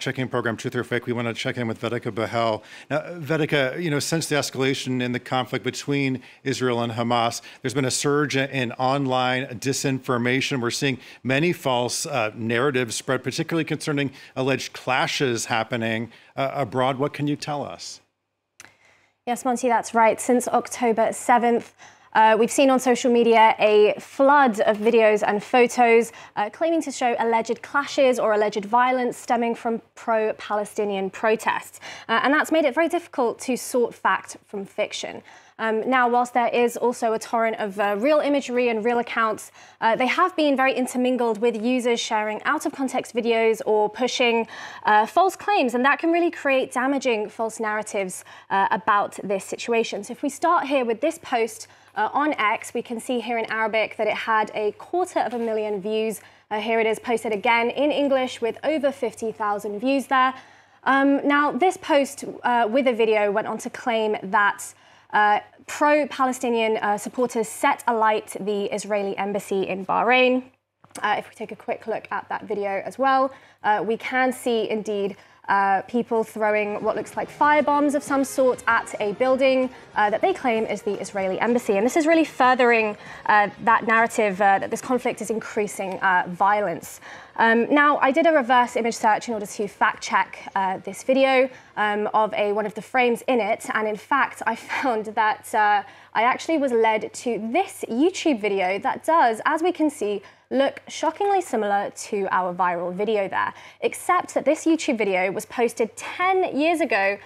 checking program Truth or Fake. We want to check in with Vedika Bahel. Now, Vedika, since the escalation in the conflict between Israel and Hamas, there's been a surge in online disinformation. We're seeing many false narratives spread, particularly concerning alleged clashes happening abroad. What can you tell us? Yes, Monty, that's right. Since October 7th, we've seen on social media a flood of videos and photos claiming to show alleged clashes or alleged violence stemming from pro-Palestinian protests. And that's made it very difficult to sort fact from fiction. Now, whilst there is also a torrent of real imagery and real accounts, they have been very intermingled with users sharing out-of-context videos or pushing false claims, and that can really create damaging false narratives about this situation. So if we start here with this post on X, we can see here in Arabic that it had 250,000 views. Here it is posted again in English with over 50,000 views there. Now, this post with a video went on to claim that pro-Palestinian supporters set alight the Israeli embassy in Bahrain. If we take a quick look at that video as well, we can see indeed people throwing what looks like firebombs of some sort at a building that they claim is the Israeli embassy. And this is really furthering that narrative that this conflict is increasing violence. Now, I did a reverse image search in order to fact check this video of one of the frames in it. And in fact, I found that I actually was led to this YouTube video that does, as we can see, look shockingly similar to our viral video there, except that this YouTube video was posted 10 years ago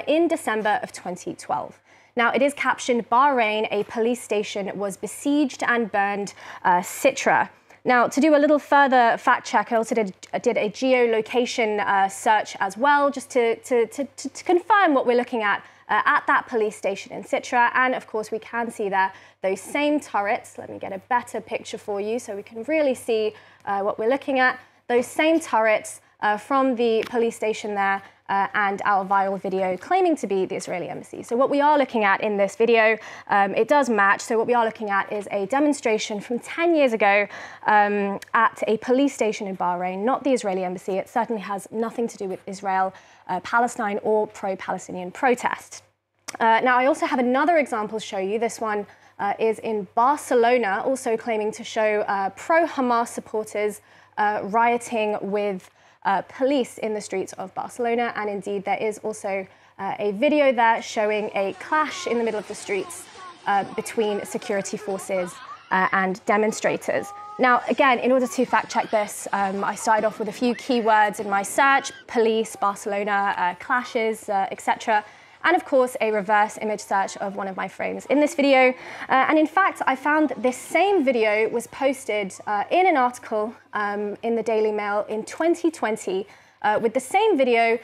in December of 2012. Now, it is captioned, "Bahrain, a police station was besieged and burned, Citra." Now, to do a little further fact check, I also did a geolocation search as well, just to confirm what we're looking at that police station in Citra. And of course, we can see there those same turrets. Let me get a better picture for you so we can really see what we're looking at. Those same turrets from the police station there and our viral video claiming to be the Israeli embassy. So what we are looking at in this video, it does match. So what we are looking at is a demonstration from 10 years ago at a police station in Bahrain, not the Israeli embassy. It certainly has nothing to do with Israel, Palestine, or pro-Palestinian protest. Now, I also have another example to show you. This one is in Barcelona, also claiming to show pro-Hamas supporters rioting with police in the streets of Barcelona. And indeed, there is also a video there showing a clash in the middle of the streets between security forces and demonstrators. Now, again, in order to fact check this, I started off with a few keywords in my search: police, Barcelona, clashes, etc. And of course, a reverse image search of one of my frames in this video. And in fact, I found this same video was posted in an article in the Daily Mail in 2020 with the same video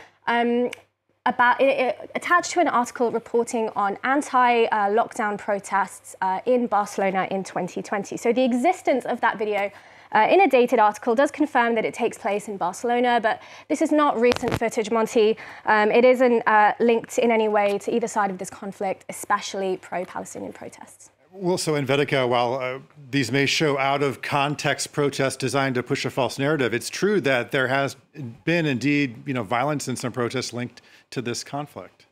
attached to an article reporting on anti-lockdown protests in Barcelona in 2020. So the existence of that video in a dated article does confirm that it takes place in Barcelona, but this is not recent footage, Monty. It isn't linked in any way to either side of this conflict, especially pro-Palestinian protests. Well, so in Vedika, while these may show out-of-context protests designed to push a false narrative, it's true that there has been indeed, violence in some protests linked to this conflict.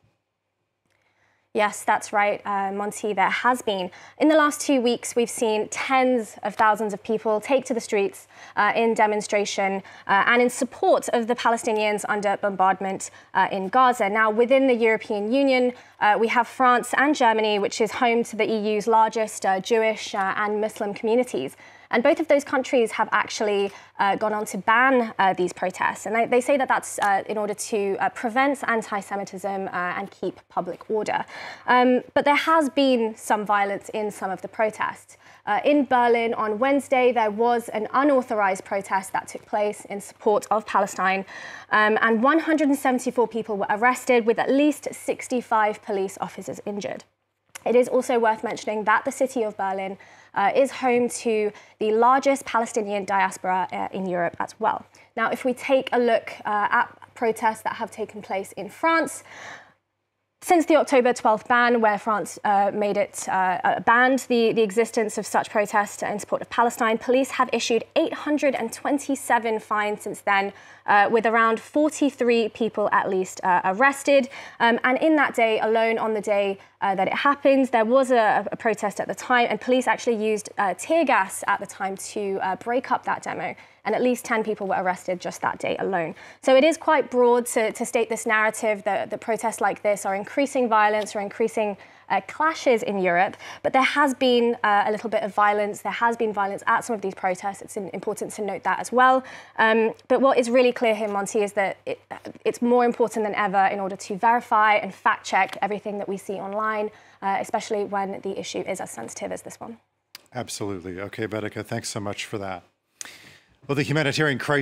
Yes, that's right, Monty, there has been. In the last 2 weeks, we've seen tens of thousands of people take to the streets in demonstration and in support of the Palestinians under bombardment in Gaza. Now, within the European Union, we have France and Germany, which is home to the EU's largest Jewish and Muslim communities. And both of those countries have actually gone on to ban these protests. And they say that that's in order to prevent anti-Semitism and keep public order. But there has been some violence in some of the protests. In Berlin on Wednesday, there was an unauthorized protest that took place in support of Palestine. And 174 people were arrested, with at least 65 police officers injured. It is also worth mentioning that the city of Berlin is home to the largest Palestinian diaspora in Europe as well. Now, if we take a look at protests that have taken place in France, Since the October 12th ban, where France banned the existence of such protests in support of Palestine, police have issued 827 fines since then, with around 43 people at least arrested. And in that day alone, on the day that it happened, there was a protest at the time, and police actually used tear gas at the time to break up that demo. And at least 10 people were arrested just that day alone. So it is quite broad to state this narrative that protests like this are increasing violence or increasing clashes in Europe. But there has been a little bit of violence. There has been violence at some of these protests. It's important to note that as well. But what is really clear here, Monty, is that it's more important than ever in order to verify and fact check everything that we see online, especially when the issue is as sensitive as this one. Absolutely. Okay, Vedika, thanks so much for that. Well, the humanitarian crisis